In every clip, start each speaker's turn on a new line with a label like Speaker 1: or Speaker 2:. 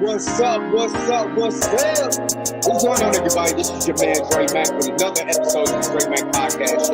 Speaker 1: What's up? What's up? What's up? What's going on, everybody? This is your man, Dre Mack, with another episode of the Dre Mack Podcast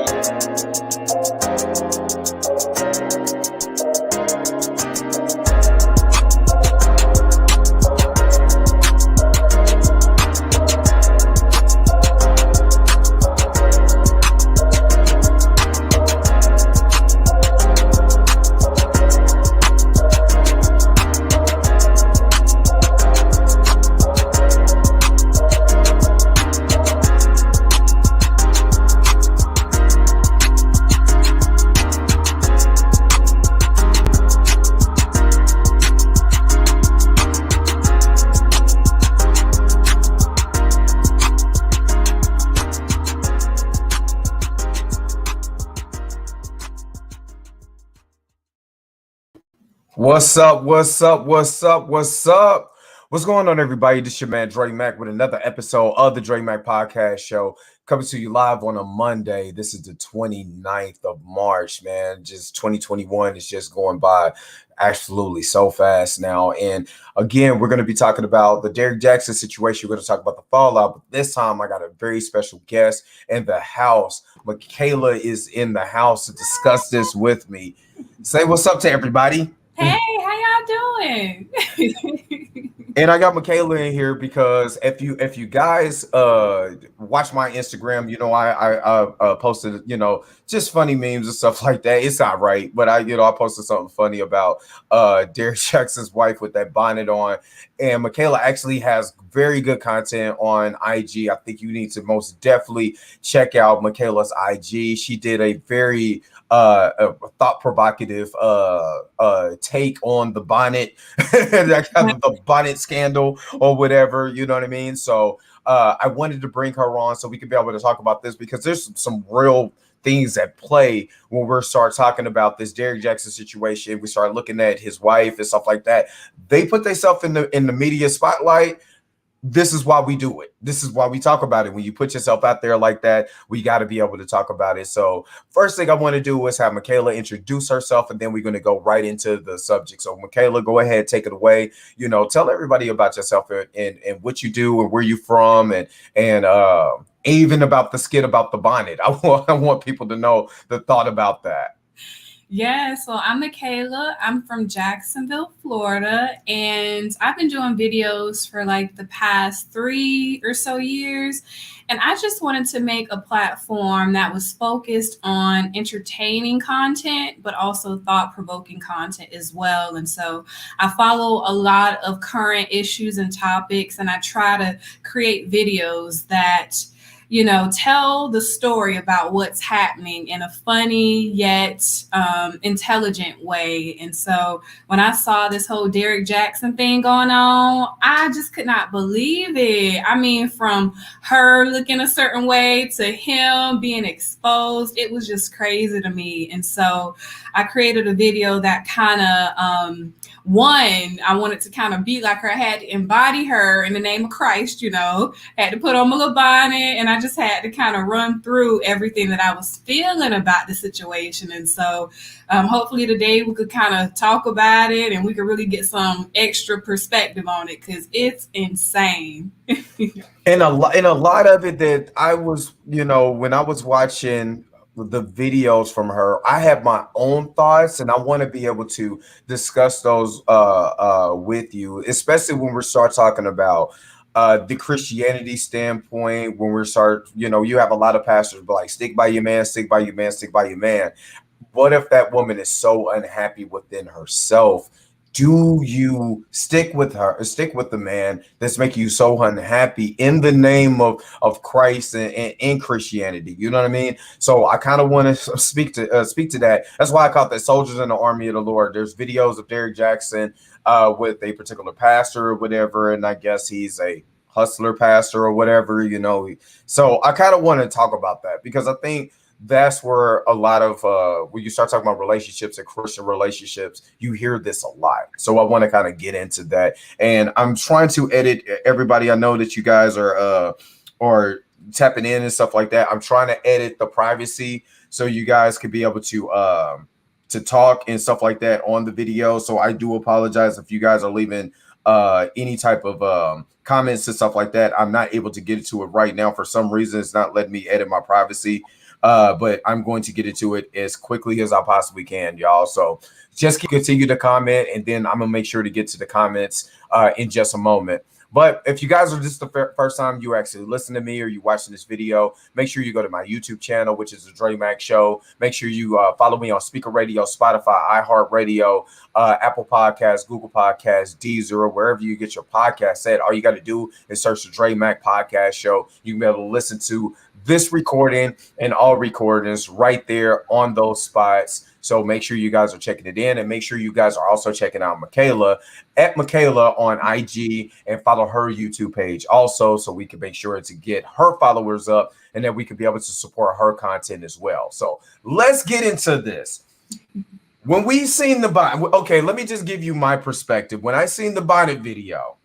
Speaker 2: What's up? What's up? What's up? What's up? What's going on, everybody? This is your man, Dre Mack, with another episode of the Dre Mack Podcast Show, coming to you live on a Monday. This is the 29th of March, man. Just 2021 is just going by absolutely so fast now. And again, we're going to be talking about the Derrick Jaxn situation. We're going to talk about the fallout, but this time I got a very special guest in the house. Mikaelia is in the house to discuss this with me. Say what's up to everybody.
Speaker 3: Hey, how y'all doing?
Speaker 2: And I got Mikaelia in here because if you guys watch my Instagram, you know I posted, you know, just funny memes and stuff like that. It's not right, but I posted something funny about Derrick Jaxn's wife with that bonnet on, and Mikaelia actually has very good content on IG. I think you need to most definitely check out Mikaelia's IG. She did a very a thought-provocative take on the bonnet, that kind of the bonnet scandal or whatever, you know what I mean? So I wanted to bring her on so we could be able to talk about this, because there's some real things at play when we start talking about this Derrick Jaxn situation. We start looking at his wife and stuff like that. They put themselves in the media spotlight. This is why we do it. This is why we talk about it. When you put yourself out there like that, we got to be able to talk about it. So first thing I want to do is have Mikaelia introduce herself, and then we're going to go right into the subject. So Mikaelia, go ahead, take it away. You know, tell everybody about yourself and what you do and where you're from, and even about the skit about the bonnet. I want people to know the thought about that.
Speaker 3: Yeah, so I'm Mikaelia. I'm from Jacksonville, Florida, and I've been doing videos for like the past 3 or so years. And I just wanted to make a platform that was focused on entertaining content, but also thought-provoking content as well. And so I follow a lot of current issues and topics, and I try to create videos that, you know, tell the story about what's happening in a funny yet intelligent way. And so when I saw this whole Derrick Jaxn thing going on, I just could not believe it. I mean, from her looking a certain way to him being exposed, it was just crazy to me. And so I created a video that kind of, I wanted to kind of be like her. I had to embody her in the name of Christ, you know, had to put on my little bonnet, and I just had to kind of run through everything that I was feeling about the situation. And so hopefully today we could kind of talk about it, and we could really get some extra perspective on it, because it's insane.
Speaker 2: And a lot of it that I was, you know, when I was watching the videos from her, I have my own thoughts, and I want to be able to discuss those with you, especially when we start talking about the Christianity standpoint. When we start, you know, you have a lot of pastors be like, stick by your man, stick by your man, stick by your man. What if that woman is so unhappy within herself? Do you stick with her, stick with the man that's making you so unhappy in the name of Christ and in Christianity? You know what I mean? So I kind of want to speak to that. That's why I call it the Soldiers in the Army of the Lord. There's videos of Derrick Jaxn with a particular pastor or whatever, and I guess he's a hustler pastor or whatever, you know. So I kind of want to talk about that, because I think that's where a lot of when you start talking about relationships and Christian relationships, you hear this a lot. So I want to kind of get into that, and I'm trying to edit everybody. I know that you guys are tapping in and stuff like that. I'm trying to edit the privacy so you guys could be able to talk and stuff like that on the video. So I do apologize if you guys are leaving any type of comments and stuff like that. I'm not able to get into it right now. For some reason, it's not letting me edit my privacy. But I'm going to get into it as quickly as I possibly can, y'all. So just continue to comment, and then I'm gonna make sure to get to the comments in just a moment. But if you guys are just the first time you actually listen to me or you watching this video, make sure you go to my YouTube channel, which is the Dre Mac Show. Make sure you follow me on Speaker Radio, Spotify, iHeartRadio, Apple Podcasts, Google Podcasts, Deezer, wherever you get your podcast at. All you got to do is search the Dre Mac Podcast Show. You can be able to listen to this recording and all recordings right there on those spots. So make sure you guys are checking it in, and make sure you guys are also checking out Mikaelia at Mikaelia on IG, and follow her YouTube page also, so we can make sure to get her followers up, and then we can be able to support her content as well. So let's get into this. When we seen the bonnet, okay, let me just give you my perspective. When I seen the bonnet video,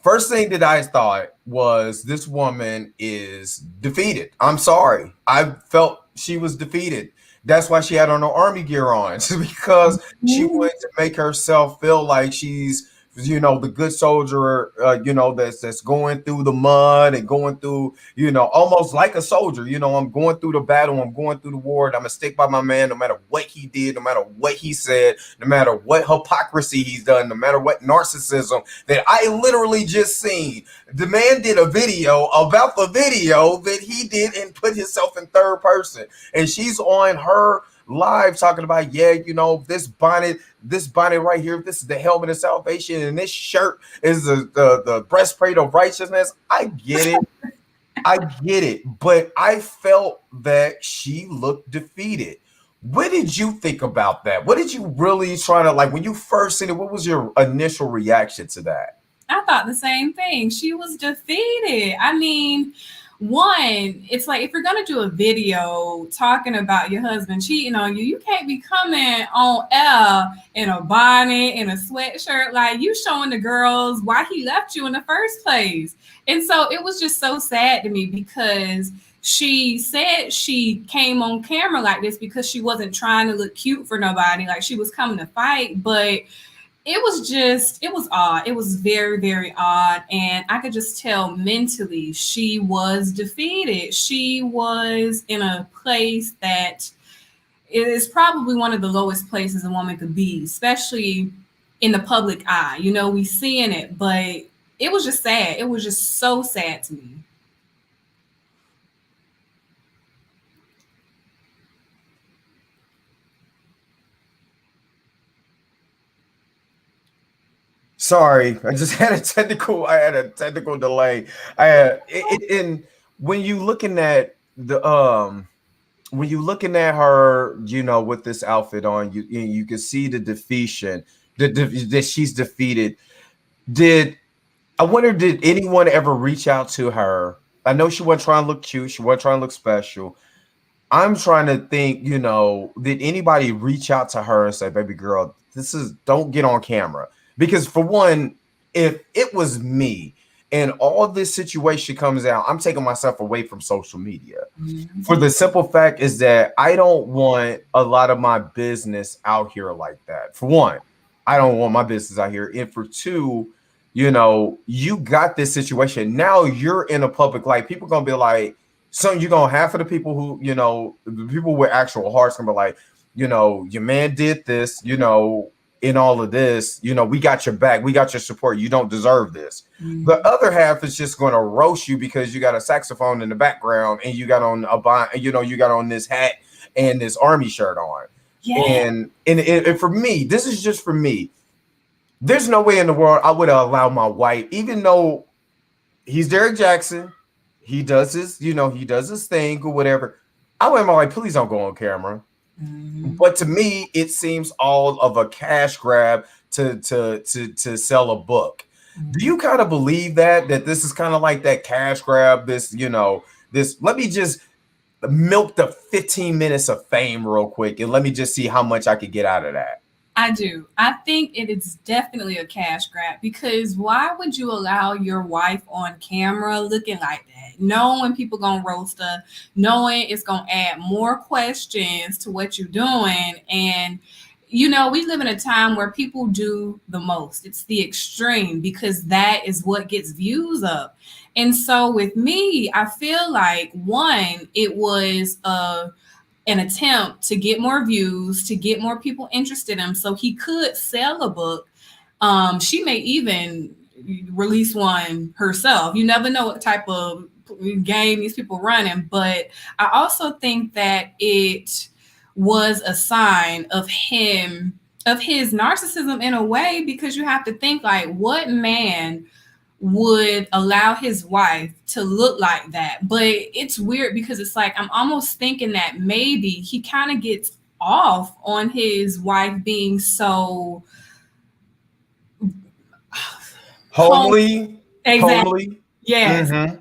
Speaker 2: first thing that I thought was, this woman is defeated. I'm sorry. I felt she was defeated. That's why she had on her army gear on, because she wanted to make herself feel like she's, you know, the good soldier, you know, that's going through the mud and going through, you know, almost like a soldier. You know, I'm going through the battle, I'm going through the war, and I'm gonna stick by my man no matter what he did, no matter what he said, no matter what hypocrisy he's done, no matter what narcissism that I literally just seen. The man did a video about the video that he did and put himself in third person, and she's on her live talking about, yeah, you know, this bonnet right here, this is the helmet of salvation, and this shirt is the breastplate of righteousness. I get it, but I felt that she looked defeated. What did you think about that? What did you really try to, like, when you first seen it, what was your initial reaction to that?
Speaker 3: I thought the same thing. She was defeated. I mean, one, it's like, if you're gonna do a video talking about your husband cheating on you, you can't be coming on air in a bonnet, in a sweatshirt, like you showing the girls why he left you in the first place. And so it was just so sad to me, because she said she came on camera like this because she wasn't trying to look cute for nobody, like she was coming to fight. But it was odd. It was very, very odd. And I could just tell mentally she was defeated. She was in a place that is probably one of the lowest places a woman could be, especially in the public eye. You know, we seeing it, but it was just sad. It was just so sad to me.
Speaker 2: Sorry, I just had a technical delay. I had and when you looking at when you looking at her, you know, with this outfit on, you can see the defeation that she's defeated. I wonder, did anyone ever reach out to her? I know she wasn't trying to look cute, she wasn't trying to look special. I'm trying to think, you know, did anybody reach out to her and say, baby girl, don't get on camera? Because for one, if it was me and all this situation comes out, I'm taking myself away from social media. Mm-hmm. For the simple fact is that I don't want a lot of my business out here like that. For one, I don't want my business out here. And for two, you know, you got this situation. Now you're in a public light. People gonna be like, you're gonna have for the people who, you know, the people with actual hearts gonna be like, you know, your man did this, you know, in all of this, you know, we got your back, we got your support, you don't deserve this. Mm-hmm. The other half is just going to roast you because you got a saxophone in the background and you got on you got on this hat and this army shirt on. Yeah. And for me, this is just for me. There's no way in the world I would allow my wife, even though he's Derrick Jaxn, he does his thing or whatever. I would be like, please don't go on camera. Mm-hmm. But to me, it seems all of a cash grab to sell a book. Mm-hmm. Do you kind of believe that this is kind of like that cash grab? This, you know, let me just milk the 15 minutes of fame real quick and let me just see how much I could get out of that.
Speaker 3: I do. I think it is definitely a cash grab, because why would you allow your wife on camera looking like that, knowing people gonna roast her, knowing it's gonna add more questions to what you're doing? And you know, we live in a time where people do the most. It's the extreme because that is what gets views up. And so with me, I feel like one, it was an attempt to get more views, to get more people interested in him so he could sell a book. She may even release one herself. You never know what type of game these people running, but I also think that it was a sign of him, of his narcissism in a way, because you have to think like, what man would allow his wife to look like that? But it's weird because it's like I'm almost thinking that maybe he kind of gets off on his wife being so
Speaker 2: Homely,
Speaker 3: exactly.
Speaker 2: homely.
Speaker 3: Yes.
Speaker 2: Mm-hmm.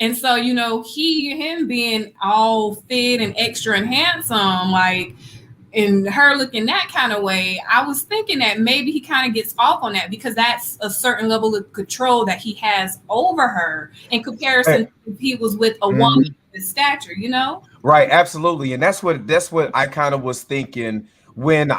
Speaker 3: And so, you know, him being all fit and extra and handsome, like, and her looking that kind of way, I was thinking that maybe he kind of gets off on that because that's a certain level of control that he has over her in comparison to if he was with a woman of his stature, you know?
Speaker 2: Right, absolutely. And that's what I kind of was thinking when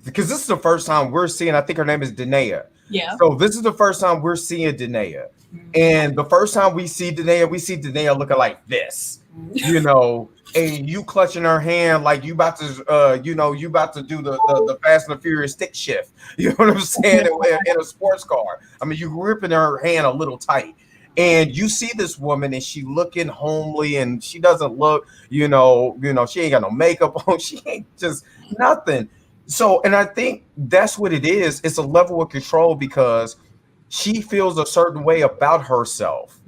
Speaker 2: because this is the first time we're seeing, I think her name is Danae.
Speaker 3: Yeah.
Speaker 2: So this is the first time we're seeing Danae. And the first time we see Danae looking like this, you know, and you clutching her hand like you about to you about to do the Fast and the Furious stick shift. You know what I'm saying? In a sports car. I mean, you gripping her hand a little tight. And you see this woman and she looking homely and she doesn't look, she ain't got no makeup on. She ain't just nothing. So, and I think that's what it is. It's a level of control because she feels a certain way about herself.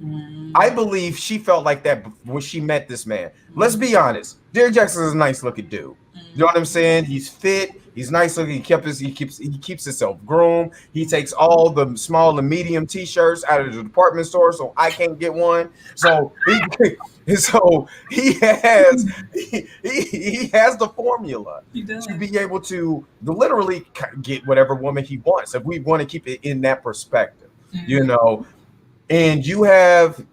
Speaker 2: I believe she felt like that when she met this man. Let's be honest. Derrick Jaxn is a nice looking dude. You know what I'm saying? He's fit. He's nice looking. He keeps himself groomed. He takes all the small and medium t-shirts out of the department store, so I can't get one. So he has the formula to be able to literally get whatever woman he wants. If we want to keep it in that perspective, you know. And you have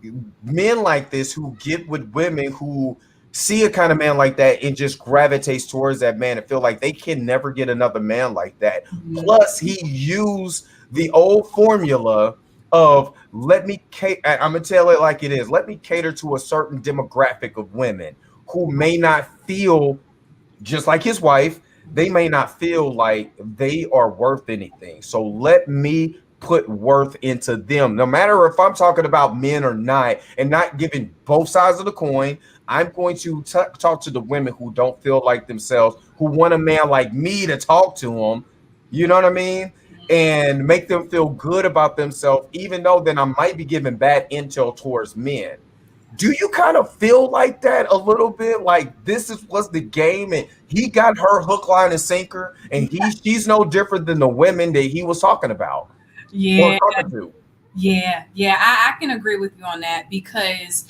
Speaker 2: men like this who get with women who see a kind of man like that and just gravitates towards that man and feel like they can never get another man like that. Plus, he used the old formula of I'm gonna tell it like it is. Let me cater to a certain demographic of women who may not feel just like his wife. They may not feel like they are worth anything. So let me put worth into them, no matter if I'm talking about men or not, and not giving both sides of the coin. I'm going to talk to the women who don't feel like themselves, who want a man like me to talk to them, you know what I mean, and make them feel good about themselves, even though then I might be giving bad intel towards men. Do you kind of feel like that a little bit? Like this was the game, and he got her hook, line, and sinker, and she's no different than the women that he was talking about.
Speaker 3: Yeah.
Speaker 2: Or talking to.
Speaker 3: Yeah. I can agree with you on that because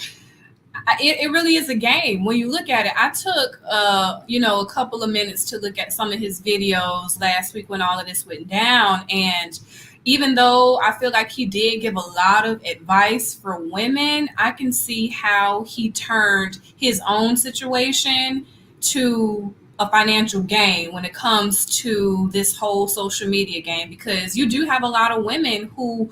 Speaker 3: it really is a game. When you look at it, I took a couple of minutes to look at some of his videos last week when all of this went down, and even though I feel like he did give a lot of advice for women, I can see how he turned his own situation to a financial gain when it comes to this whole social media game, because you do have a lot of women who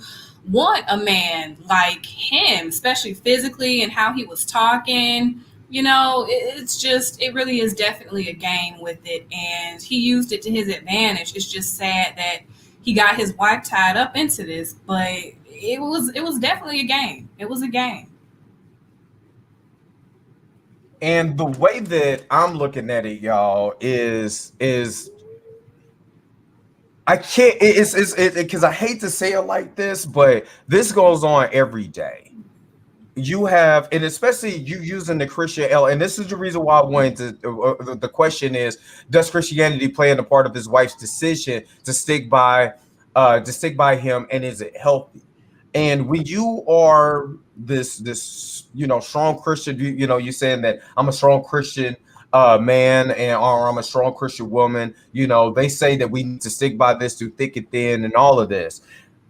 Speaker 3: want a man like him, especially physically and how he was talking. You know, it really is definitely a game with it, and he used it to his advantage. It's just sad that he got his wife tied up into this, but it was definitely a game. It was a game.
Speaker 2: And the way that I'm looking at it, y'all, is I can't. It's because I hate to say it like this, but this goes on every day. You have, and especially you using the Christian L, and this is the reason why I wanted to. The question is, does Christianity play in a part of his wife's decision to stick by him, and is it healthy? And when you are this strong Christian, you're saying that I'm a strong Christian man, or I'm a strong Christian woman. They say that we need to stick by this through thick and thin, and all of this.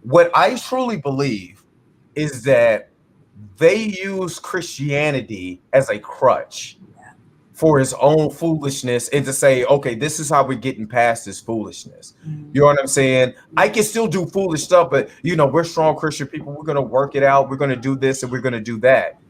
Speaker 2: What I truly believe is that they use Christianity as a crutch. for his own foolishness and to say, okay, this is how we're getting past this foolishness. You know what I'm saying? I can still do foolish stuff, but we're strong Christian people. We're gonna work it out. We're gonna do this and we're gonna do that.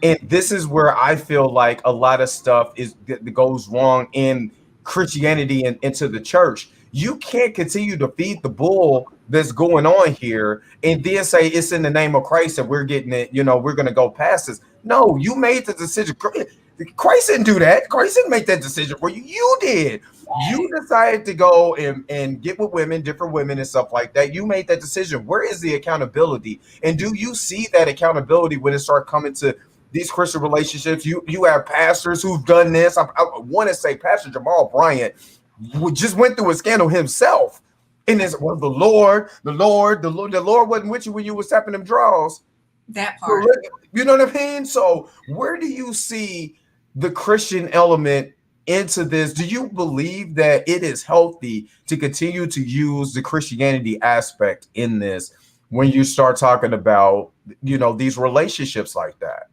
Speaker 2: And this is where I feel like a lot of stuff that goes wrong in Christianity and into the church. You can't continue to feed the bull that's going on here and then say it's in the name of Christ and we're getting it, we're going to go past this. No, you made the decision. Christ didn't do that. Christ didn't make that decision for you. You did. You decided to go and get with women, different women and stuff like that. You made that decision. Where is the accountability? And do you see that accountability when it starts coming to these Christian relationships? You have pastors who've done this. I want to say Pastor Jamal Bryant just went through a scandal himself. And it's the Lord wasn't with you when you was tapping them draws.
Speaker 3: That part.
Speaker 2: You know what I mean? So where do you see the Christian element into this? Do you believe that it is healthy to continue to use the Christianity aspect in this when you start talking about, these relationships like that?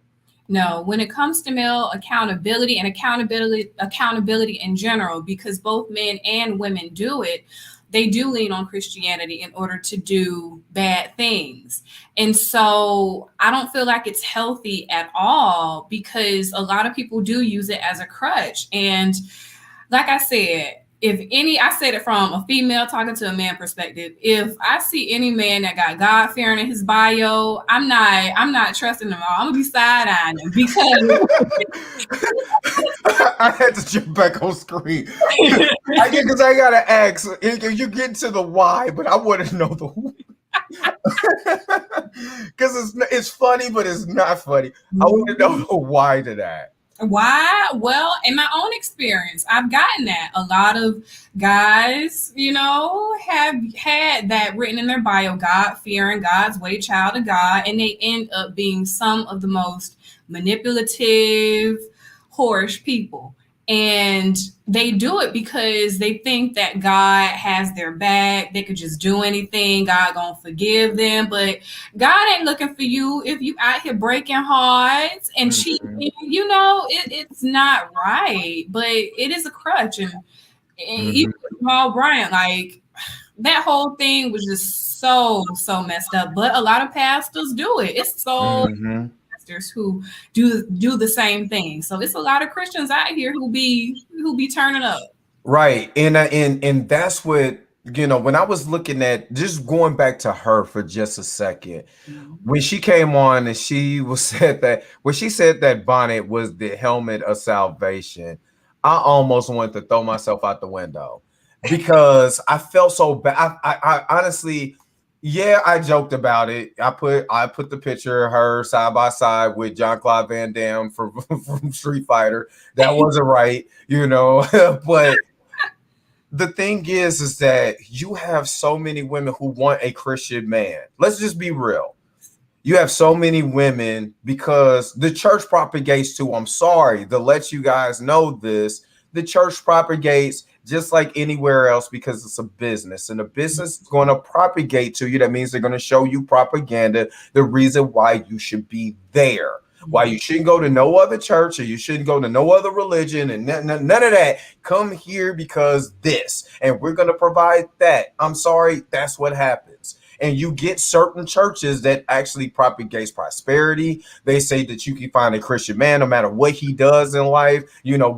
Speaker 3: No, when it comes to male accountability and accountability in general, because both men and women do it, they do lean on Christianity in order to do bad things. And so I don't feel like it's healthy at all, because a lot of people do use it as a crutch. And like I said, I said it from a female talking to a man perspective. If I see any man that got God fearing in his bio, I'm not trusting them all. I'm gonna be side-eyeing them because
Speaker 2: I had to jump back on screen. Because I gotta ask. You get to the why, but I want to know the who. Because it's funny, but it's not funny. I want to know the why to that.
Speaker 3: Why? Well, in my own experience, I've gotten that. A lot of guys, have had that written in their bio, God fearing, God's way, child of God, and they end up being some of the most manipulative, whorish people. And they do it because they think that God has their back. They could just do anything. God gonna forgive them. But God ain't looking for you if you out here breaking hearts and cheating. It's not right. But it is a crutch. And even Jamal Bryant, like, that whole thing was just so messed up. But a lot of pastors do it. It's so who do the same thing. So it's a lot of Christians out here who be turning up.
Speaker 2: Right. And that's what, when I was looking at, just going back to her for just a second, when she came on and she said that bonnet was the helmet of salvation, I almost wanted to throw myself out the window because I felt so bad. I honestly, yeah, I joked about it. I put the picture of her side by side with Jean-Claude Van Damme from Street Fighter. That wasn't right, but the thing is that you have so many women who want a Christian man. Let's just be real. You have so many women because the church propagates too. I'm sorry to let you guys know this. The church propagates just like anywhere else because it's a business, and the business is going to propagate to you. That means they're going to show you propaganda, the reason why you should be there, why you shouldn't go to no other church or you shouldn't go to no other religion and none of that. Come here because this, and we're going to provide that. I'm sorry, that's what happens. And you get certain churches that actually propagates prosperity. They say that you can find a Christian man no matter what he does in life.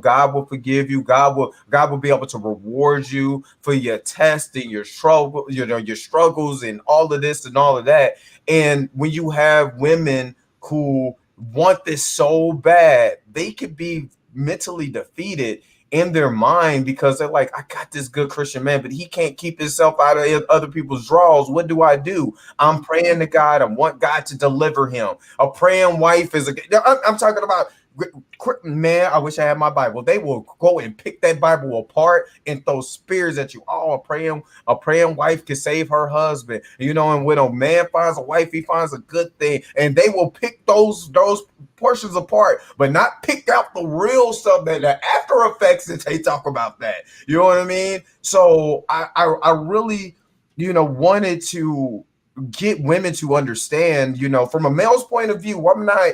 Speaker 2: God will forgive you. God will be able to reward you for your test and your struggle, your struggles and all of this and all of that. And when you have women who want this so bad, they could be mentally defeated in their mind because they're like, I got this good Christian man, but he can't keep himself out of other people's draws. What do I do? I'm praying to God. I want God to deliver him. A praying wife is I'm talking about, man, I wish I had my Bible. They will go and pick that Bible apart and throw spears at you. Oh, a praying wife can save her husband. And when a man finds a wife, he finds a good thing. And they will pick those portions apart, but not pick out the real stuff, that the after effects that they talk about that. You know what I mean? So I really, wanted to get women to understand, from a male's point of view, I'm not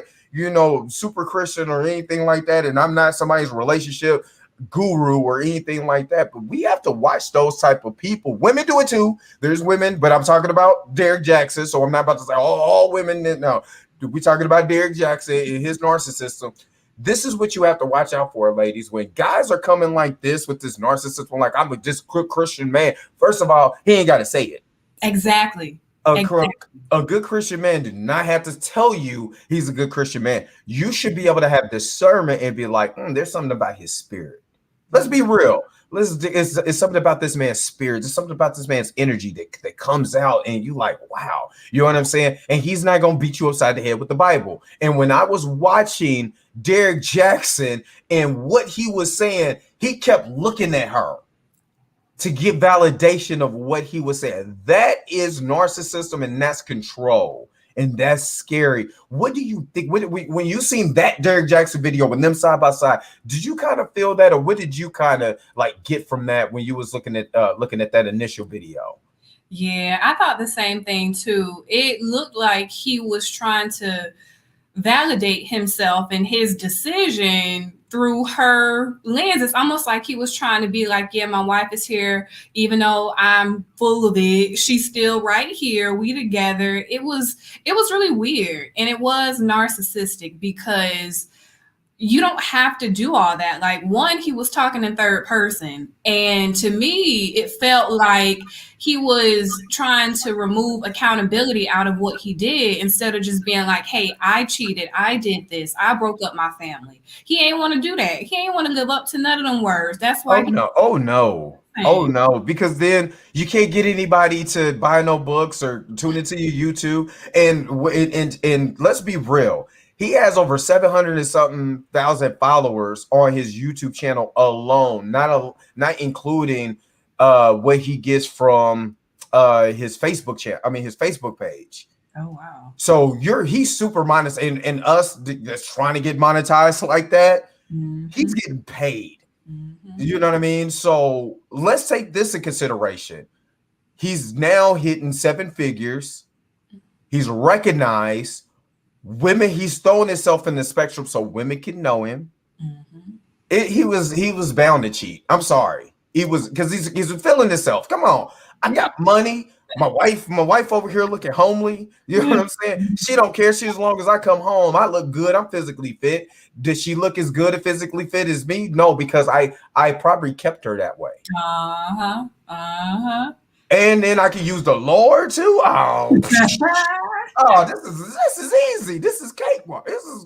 Speaker 2: super Christian or anything like that, and I'm not somebody's relationship guru or anything like that, but we have to watch those type of people. Women do it too. There's women, but I'm talking about Derrick Jaxn, so I'm not about to say all women. No, we're talking about Derrick Jaxn and his narcissism. This is what you have to watch out for, ladies. When guys are coming like this with this narcissism, like I'm a just Christian man. First of all, he ain't got to say it.
Speaker 3: Exactly.
Speaker 2: A good Christian man do not have to tell you he's a good Christian man. You should be able to have discernment and be like, there's something about his spirit. Let's be real. It's something about this man's spirit. It's something about this man's energy that comes out, and you like, wow. You know what I'm saying? And he's not going to beat you upside the head with the Bible. And when I was watching Derrick Jaxn and what he was saying, he kept looking at her to get validation of what he was saying. That is narcissism, and that's control. And that's scary. What do you think? When you seen that Derrick Jaxn video with them side by side, did you kind of feel that, or what did you kind of like get from that when you was looking at that initial video?
Speaker 3: Yeah, I thought the same thing too. It looked like he was trying to validate himself and his decision through her lens. It's almost like he was trying to be like, yeah, my wife is here, even though I'm full of it. She's still right here. We together. It was really weird. And it was narcissistic because you don't have to do all that. Like, one, he was talking in third person. And to me, it felt like he was trying to remove accountability out of what he did instead of just being like, hey, I cheated. I did this. I broke up my family. He ain't want to do that. He ain't want to live up to none of them words. That's why.
Speaker 2: Oh no. Because then you can't get anybody to buy no books or tune into your YouTube. And let's be real. He has over 700 and something thousand followers on his YouTube channel alone, not including what he gets from his Facebook channel. I mean, his Facebook page.
Speaker 3: Oh wow!
Speaker 2: So he's super monetized, and us that's trying to get monetized like that. Mm-hmm. He's getting paid. Mm-hmm. You know what I mean? So let's take this in consideration. He's now hitting 7 figures. He's recognized. Women, he's throwing himself in the spectrum so women can know him. Mm-hmm. He was bound to cheat. I'm sorry. He was, because he's feeling himself. Come on. I got money. My wife over here looking homely. You know what I'm saying? She don't care. She, as long as I come home, I look good. I'm physically fit. Does she look as good and physically fit as me? No, because I probably kept her that way. And then I can use the Lord too. Oh, this is easy. This is cakewalk. This is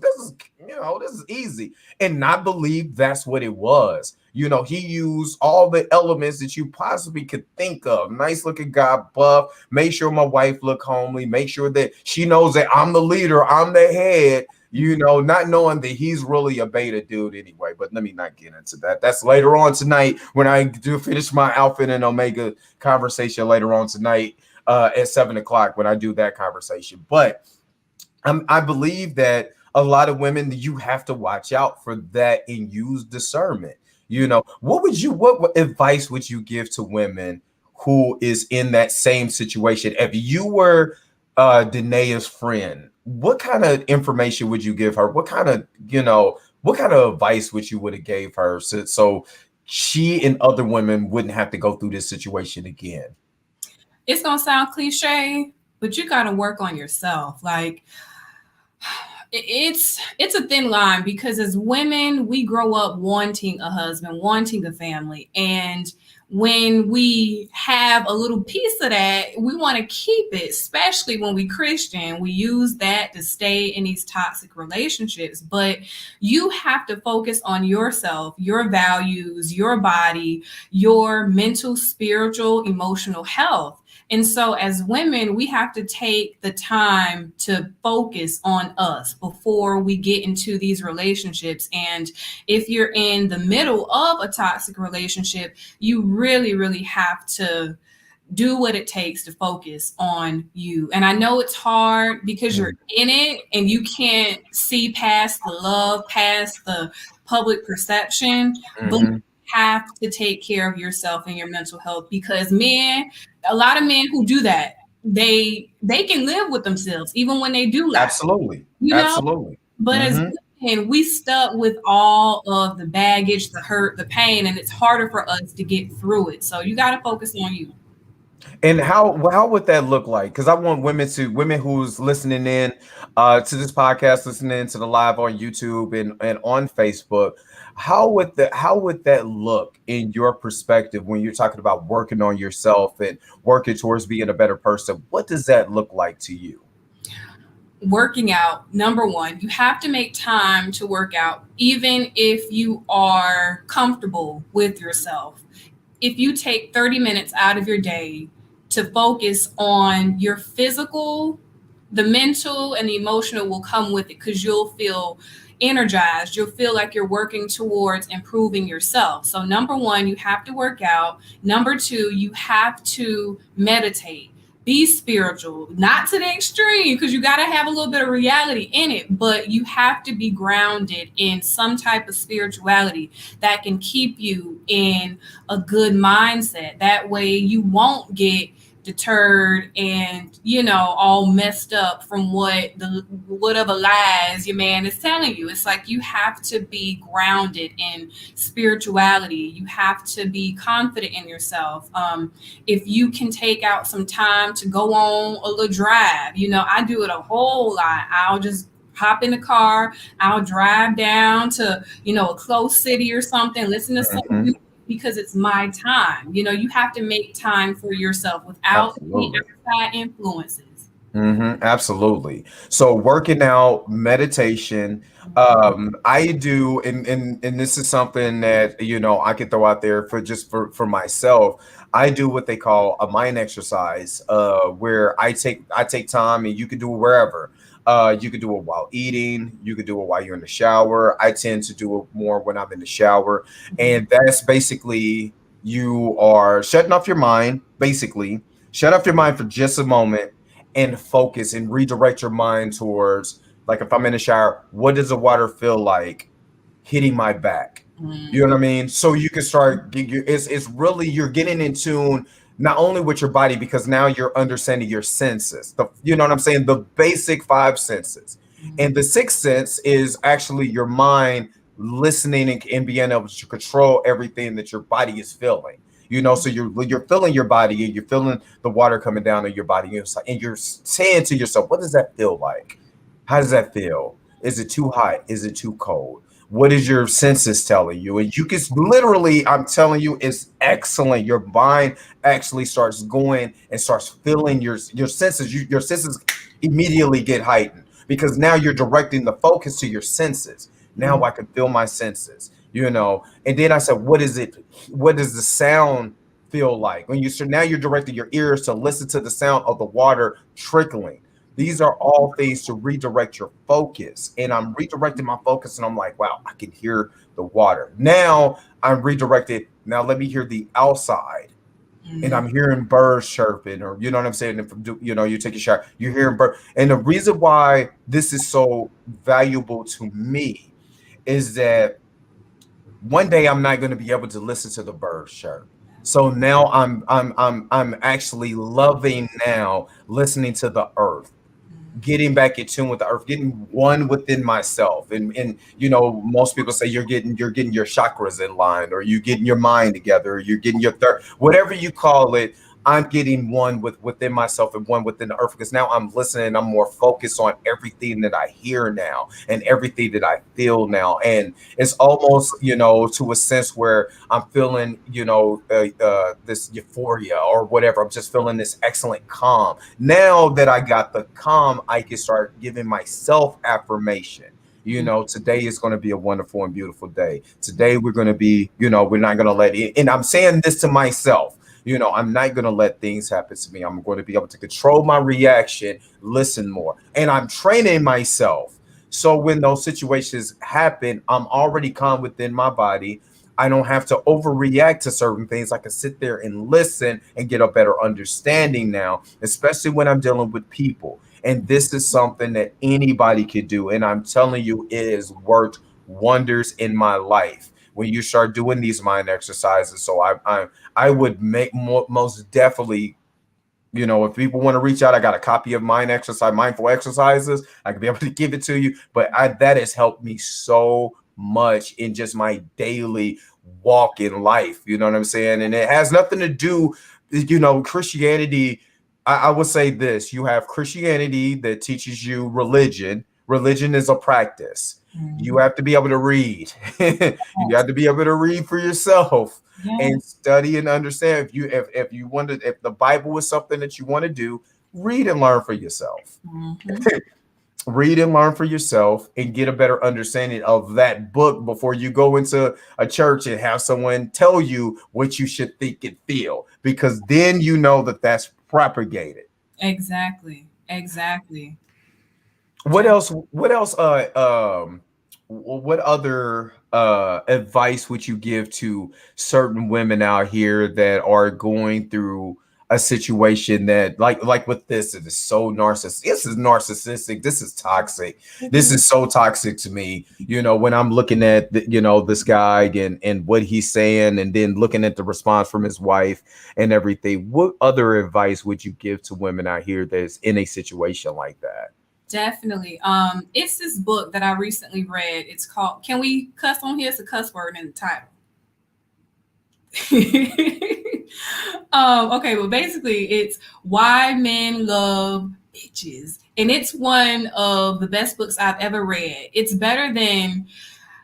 Speaker 2: easy. And I believe that's what it was. He used all the elements that you possibly could think of. Nice looking guy, buff. Make sure my wife look homely. Make sure that she knows that I'm the leader. I'm the head. Not knowing that he's really a beta dude anyway. But let me not get into that. That's later on tonight when I do finish my Alpha and Omega conversation later on tonight at 7:00 when I do that conversation. But I believe that a lot of women, you have to watch out for that and use discernment. What advice would you give to women who is in that same situation? If you were Danae's friend, what kind of information would you give her? What kind of advice would have gave her so she and other women wouldn't have to go through this situation again?
Speaker 3: It's gonna sound cliche, but you got to work on yourself. Like, it's a thin line, because as women, we grow up wanting a husband, wanting a family. And when we have a little piece of that, we want to keep it, especially when we Christian. We use that to stay in these toxic relationships. But you have to focus on yourself, your values, your body, your mental, spiritual, emotional health. And so as women, we have to take the time to focus on us before we get into these relationships. And if you're in the middle of a toxic relationship, you really, really have to do what it takes to focus on you. And I know it's hard because you're in it and you can't see past the love, past the public perception, but you have to take care of yourself and your mental health, because a lot of men who do that, they can live with themselves even when they do lie.
Speaker 2: Absolutely.
Speaker 3: But as women, we stuck with all of the baggage, the hurt, the pain, and it's harder for us to get through it. So you got to focus on you.
Speaker 2: And how would that look like? Because I want women who's listening in to this podcast, listening to the live on YouTube and on Facebook. How would that look in your perspective when you're talking about working on yourself and working towards being a better person? What does that look like to you?
Speaker 3: Working out, number one, you have to make time to work out, even if you are comfortable with yourself. If you take 30 minutes out of your day to focus on your physical, the mental and the emotional will come with it because you'll feel energized. You'll feel like you're working towards improving yourself. So, number one, you have to work out. Number two, you have to meditate. Be spiritual, not to the extreme, because you got to have a little bit of reality in it, but you have to be grounded in some type of spirituality that can keep you in a good mindset. That way you won't get deterred and all messed up from whatever lies your man is telling you. It's like you have to be grounded in spirituality. You have to be confident in yourself. If you can take out some time to go on a little drive, I do it a whole lot. I'll just hop in the car, I'll drive down to a close city or something, listen to something, because it's my time. You have to make time for yourself without any outside influences.
Speaker 2: Absolutely. So working out, meditation, I do, and this is something that I can throw out there for myself. I do what they call a mind exercise, where I take time, and you can do it wherever. You could do it while eating. You could do it while you're in the shower. I tend to do it more when I'm in the shower, and that's basically you are shutting off your mind. Basically, shut off your mind for just a moment and focus and redirect your mind towards, like, if I'm in the shower, what does the water feel like hitting my back? You know what I mean? So you can start. It's really, you're getting in tune not only with your body, because now you're understanding your senses. You know what I'm saying? The basic five senses, and the sixth sense is actually your mind listening and being able to control everything that your body is feeling. So you're feeling your body, and you're feeling the water coming down on your body, and you're saying to yourself, what does that feel like? How does that feel? Is it too hot? Is it too cold? What is your senses telling you? And you can literally, I'm telling you, it's excellent. Your mind actually starts going and starts feeling your senses. Your senses immediately get heightened, because now you're directing the focus to your senses. Now I can feel my senses. And then I said, what is it? What does the sound feel like? Now you're directing your ears to listen to the sound of the water trickling. These are all things to redirect your focus. And I'm redirecting my focus, and I'm like, wow, I can hear the water. Now I'm redirected. Now let me hear the outside. And I'm hearing birds chirping, or you know what I'm saying? If you take a shower, you're hearing birds. And the reason why this is so valuable to me is that one day I'm not going to be able to listen to the birds chirp. So now I'm actually loving now listening to the earth, getting back in tune with the earth, getting one within myself. And most people say you're getting your chakras in line, or you getting your mind together, or you're getting your third, whatever you call it. I'm getting one within myself and one within the earth, because now I'm listening. I'm more focused on everything that I hear now and everything that I feel now. And it's almost, to a sense where I'm feeling, this euphoria or whatever. I'm just feeling this excellent calm. Now that I got the calm, I can start giving myself affirmation. Today is going to be a wonderful and beautiful day. Today we're going to be, we're not going to let it. And I'm saying this to myself. I'm not going to let things happen to me. I'm going to be able to control my reaction, listen more. And I'm training myself. So when those situations happen, I'm already calm within my body. I don't have to overreact to certain things. I can sit there and listen and get a better understanding now, especially when I'm dealing with people. And this is something that anybody could do. And I'm telling you, it has worked wonders in my life when you start doing these mind exercises. So I would most definitely You know, if people want to reach out, I got a copy of mindful exercises. I can be able to give it to you. But that has helped me so much in just my daily walk in life. You know what I'm saying? And it has nothing to do, Christianity. I would say this: you have Christianity that teaches you religion. Religion is a practice. You have to be able to read. You have to be able to read for yourself and study and understand. If you want to, if the Bible is something that you want to do, read and learn for yourself. Read and learn for yourself and get a better understanding of that book before you go into a church and have someone tell you what you should think and feel, because then you know that that's propagated.
Speaker 3: Exactly.
Speaker 2: What else? What other advice would you give to certain women out here that are going through a situation that, like with this, it is so narcissistic. This is narcissistic. This is toxic. This is so toxic to me. You know, when I'm looking at this guy and what he's saying, and then looking at the response from his wife and everything. What other advice would you give to women out here that's in a situation like that?
Speaker 3: Definitely. It's this book that I recently read. It's called, can we cuss on here? It's a cuss word in the title. Okay, well, basically it's Why Men Love Bitches. And it's one of the best books I've ever read. It's better than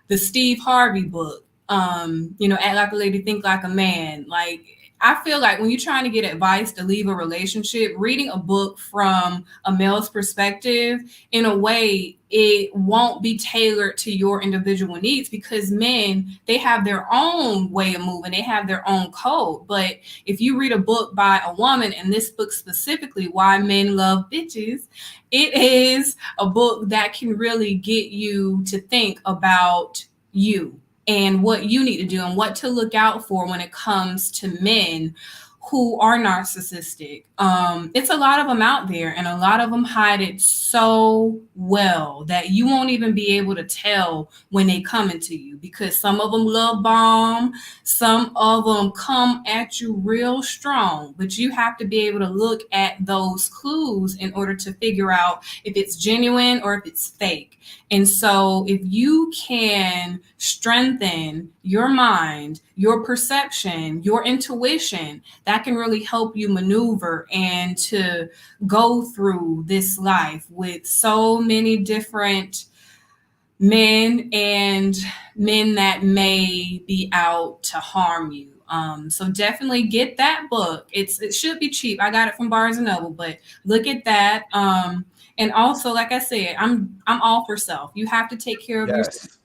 Speaker 3: the Steve Harvey book. Act Like a Lady, Think Like a Man. Like, I feel like when you're trying to get advice to leave a relationship, reading a book from a male's perspective, in a way, it won't be tailored to your individual needs, because men, they have their own way of moving. They have their own code. But if you read a book by a woman, and this book specifically, Why Men Love Bitches, it is a book that can really get you to think about you and what you need to do and what to look out for when it comes to men who are narcissistic. It's a lot of them out there, and a lot of them hide it so well that you won't even be able to tell when they come into you, because some of them love bomb, some of them come at you real strong, but you have to be able to look at those clues in order to figure out if it's genuine or if it's fake. And so if you can strengthen your mind, your perception, your intuition, that can really help you maneuver and to go through this life with so many different men and men that may be out to harm you. So definitely get that book. It should be cheap. I got it from Barnes and Noble, but look at that. And also, like I said, I'm all for self. You have to take care of yourself.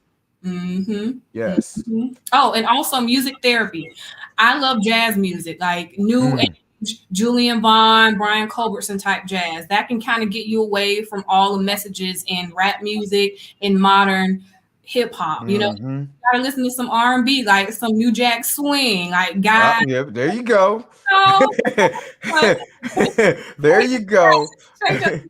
Speaker 2: Yes.
Speaker 3: Oh, and also music therapy. I love jazz music, like new age, Julian Vaughn, Brian Culbertson type jazz. That can kind of get you away from all the messages in rap music and modern hip hop. You gotta listen to some R&B, like some New Jack Swing, like guys.
Speaker 2: Yeah, there you go. There you go. And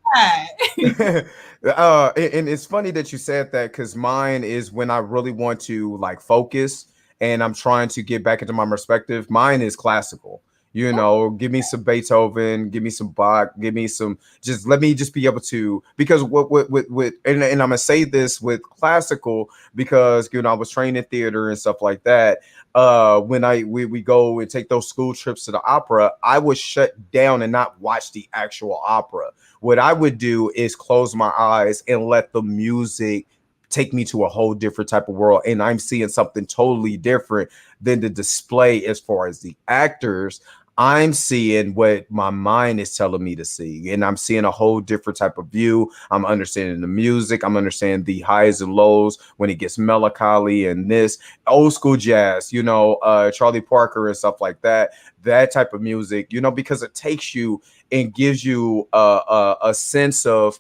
Speaker 2: it's funny that you said that, because mine is when I really want to like focus and I'm trying to get back into my perspective. Mine is classical. Give me some Beethoven, give me some Bach, give me some, just let me just be able to, because and I'm gonna say this with classical, because I was trained in theater and stuff like that. When we go and take those school trips to the opera, I would shut down and not watch the actual opera. What I would do is close my eyes and let the music take me to a whole different type of world, and I'm seeing something totally different than the display. As far as the actors, I'm seeing what my mind is telling me to see, and I'm seeing a whole different type of view. I'm understanding the music. I'm understanding the highs and lows when it gets melancholy, and this old school jazz, Charlie Parker and stuff like that, that type of music, because it takes you and gives you a sense of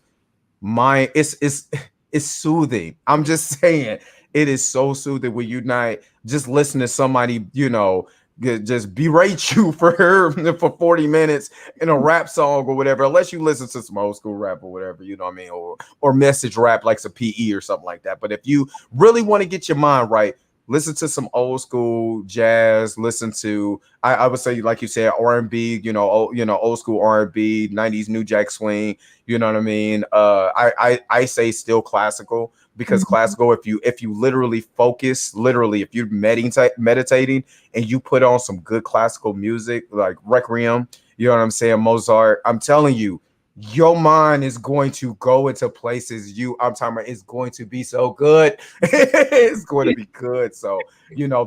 Speaker 2: mind. It's soothing. I'm just saying, it is so soothing when you not just listen to somebody, just berate you for 40 minutes in a rap song or whatever, unless you listen to some old school rap or whatever, you know what I mean, or message rap like some PE or something like that. But if you really want to get your mind right, listen to some old school jazz, listen to I would say, like you said, R&B, old school R&B, 90s New Jack Swing, you know what I mean? I say still classical, because
Speaker 3: Mhm.
Speaker 2: classical, if you literally focus, literally if you're meditating and you put on some good classical music like Requiem, you know what I'm saying, Mozart, I'm telling you, your mind is going to go into places I'm talking about, it's going to be so good. It's going to be good. So,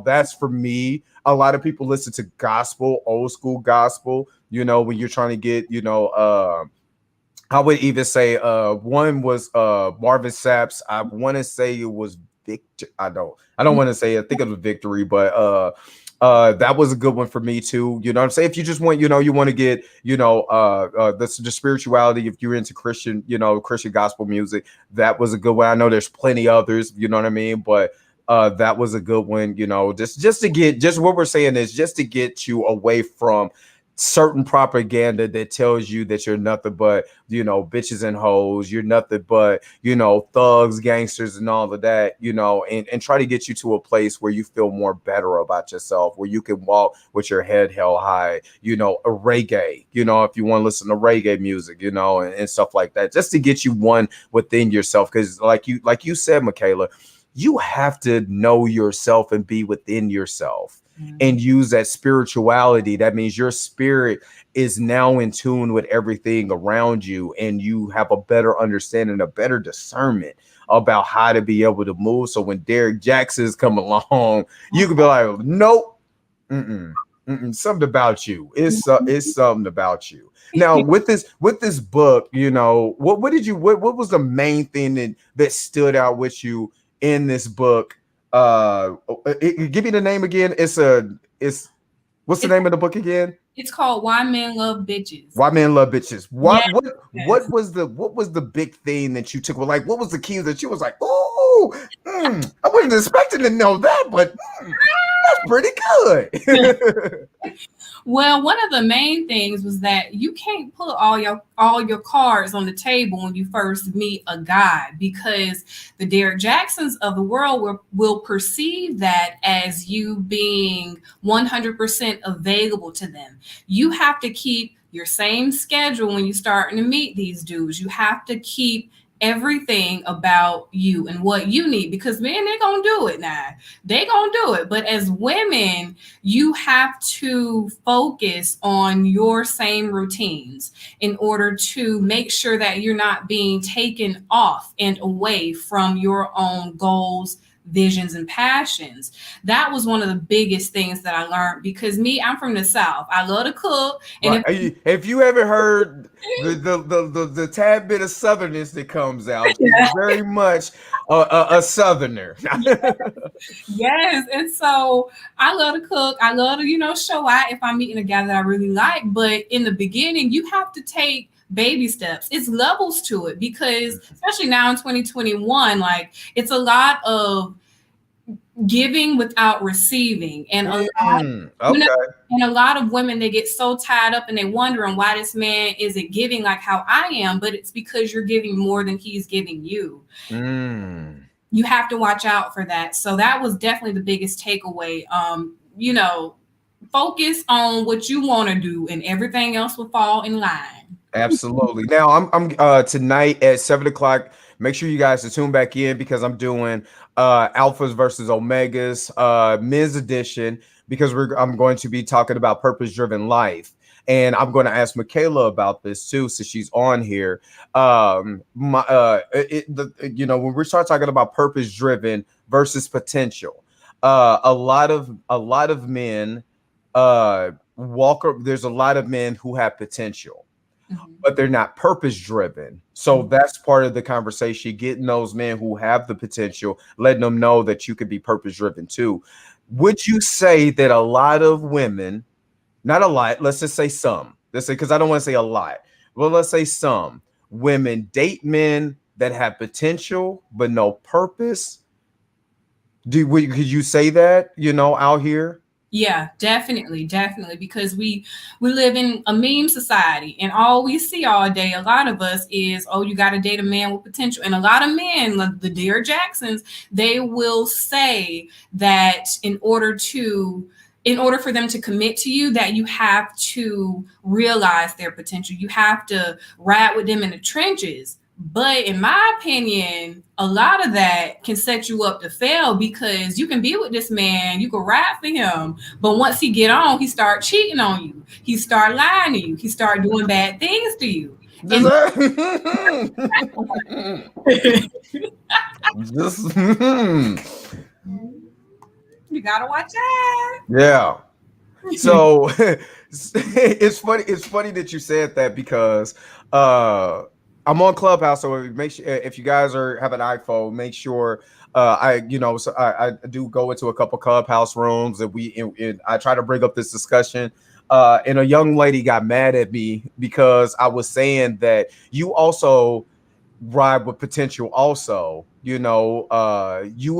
Speaker 2: that's for me. A lot of people listen to gospel, old school gospel, when you're trying to get, I would even say one was Marvin Sapp's. I want to say it was Victor. I don't want to say, I think it was Victory, but that was a good one for me too. You know what I'm saying? If you just want, you want to get, the spirituality, if you're into Christian, Christian gospel music, that was a good one. I know there's plenty others, you know what I mean? But that was a good one, just to get, just what we're saying is just to get you away from certain propaganda that tells you that you're nothing but, bitches and hoes, you're nothing but, thugs, gangsters, and all of that, and try to get you to a place where you feel more better about yourself, where you can walk with your head held high, a reggae, if you want to listen to reggae music, and stuff like that, just to get you one within yourself. Because like you said, Mikaelia, you have to know yourself and be within yourself and use that spirituality. That means your spirit is now in tune with everything around you, and you have a better understanding, a better discernment about how to be able to move. So when Derrick Jaxn come along, you can be like, nope, something about you. It's something about you. Now with this book, what was the main thing that stood out with you in this book? Give me the name again. It's what's the
Speaker 3: It's
Speaker 2: name of the book again?
Speaker 3: it's called Why Men Love Bitches.
Speaker 2: Why Men Love Bitches.
Speaker 3: Yes.
Speaker 2: What was the big thing that you took? Like, what was the key that you was like, oh, I wasn't expecting to know that, but that's pretty good.
Speaker 3: Well, one of the main things was that you can't put all your cards on the table when you first meet a guy, because the Derrick Jaxns of the world will perceive that as you being 100% available to them. You have to keep your same schedule when you're starting to meet these dudes. You have to keep everything about you and what you need, because men, they're gonna do it now. They gonna do it. But as women, you have to focus on your same routines in order to make sure that you're not being taken off and away from your own goals, visions, and passions. That was one of the biggest things that I learned, because me, I'm from the South. I love to cook. And
Speaker 2: If you ever heard the tad bit of southernness that comes out, she's very much a southerner.
Speaker 3: yes, and so I love to cook. I love to, show out if I'm meeting a guy that I really like. But in the beginning, you have to take baby steps. It's levels to it, because especially now in 2021, like, it's a lot of giving without receiving, and
Speaker 2: Okay.
Speaker 3: and a lot of women, they get so tied up and they wondering why this man isn't giving like how I am, but it's because you're giving more than he's giving you. You have to watch out for that. So that was definitely the biggest takeaway. Focus on what you want to do, and everything else will fall in line.
Speaker 2: Absolutely. Now I'm tonight at 7 o'clock. Make sure you guys are tuned back in, because I'm doing alphas versus omegas, men's edition, because I'm going to be talking about purpose driven life. And I'm going to ask Mikaelia about this too, so she's on here. When we start talking about purpose driven versus potential, a lot of men there's a lot of men who have potential, but they're not purpose driven. So that's part of the conversation, getting those men who have the potential, letting them know that you could be purpose driven too. Would you say that a lot of women, not a lot, let's just say some, let's say, because I don't want to say a lot, well, let's say some women date men that have potential but no purpose? Could you say that, out here?
Speaker 3: Yeah, definitely, definitely, because we live in a meme society, and all we see all day, a lot of us, is, oh, you got to date a man with potential. And a lot of men, like the Derrick Jacksons, they will say that in order for them to commit to you, that you have to realize their potential. You have to ride with them in the trenches. But in my opinion, a lot of that can set you up to fail, because you can be with this man, you can ride for him, but once he get on, he start cheating on you, he start lying to you, he start doing bad things to you. And
Speaker 2: Just
Speaker 3: you gotta watch out.
Speaker 2: yeah. So it's funny. It's funny that you said that because I'm on Clubhouse. So make sure if you guys have an iPhone, make sure I do go into a couple Clubhouse rooms and I try to bring up this discussion. And a young lady got mad at me because I was saying that you also ride with potential also. You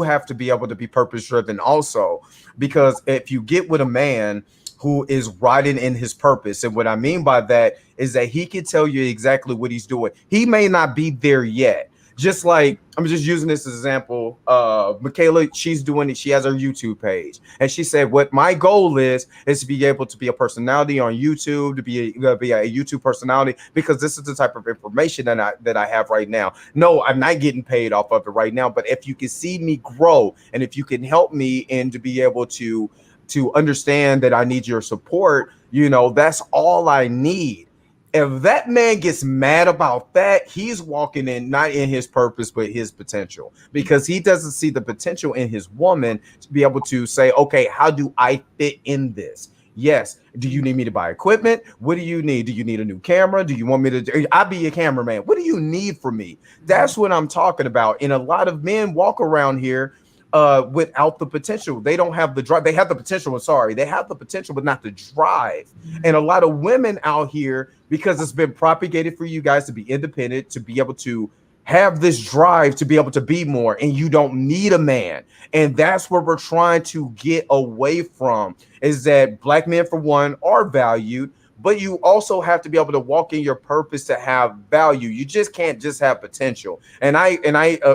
Speaker 2: have to be able to be purpose driven also, because if you get with a man who is riding in his purpose, and what I mean by that is that he can tell you exactly what he's doing. He may not be there yet. Just like, I'm just using this example. Mikaelia, she's doing it. She has her YouTube page, and she said, "What my goal is to be able to be a personality on YouTube, to be a YouTube personality, because this is the type of information that I have right now. No, I'm not getting paid off of it right now, but if you can see me grow, and if you can help me, and to be able to understand that I need your support, that's all I need." If that man gets mad about that, he's walking in not in his purpose, but his potential, because he doesn't see the potential in his woman to be able to say, okay, how do I fit in this? Yes. Do you need me to buy equipment? What do you need? Do you need a new camera? Do you want me to? I'll be a cameraman. What do you need from me? That's what I'm talking about. And a lot of men walk around here without the potential. They don't have the drive. They have the potential. They have the potential, but not the drive. And a lot of women out here, because it's been propagated for you guys to be independent, to be able to have this drive, to be able to be more, and you don't need a man. And that's where we're trying to get away from, is that Black men, for one, are valued, but you also have to be able to walk in your purpose to have value. You just can't just have potential. And I